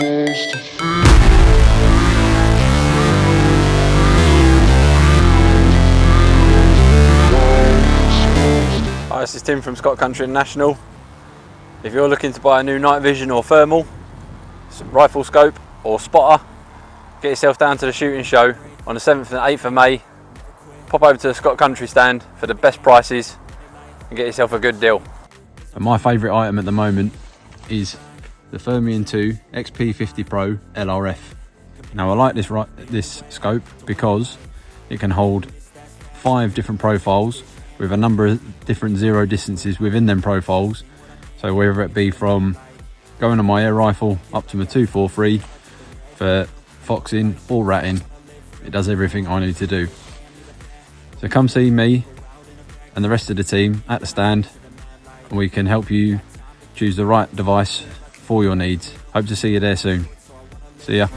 Hi, this is Tim from Scott Country International. If you're looking to buy a new night vision or thermal, rifle scope or spotter, get yourself down to the shooting show on the 7th and 8th of May. Pop over to the Scott Country stand for the best prices and get yourself a good deal. And my favourite item at the moment is the Thermion 2 XP50 Pro LRF. Now I like this scope because it can hold 5 different profiles with a number of different zero distances within them profiles. So whether it be from going on my air rifle up to my 243 for foxing or ratting, it does everything I need to do. So come see me and the rest of the team at the stand and we can help you choose the right device for your needs. Hope to see you there soon. See ya.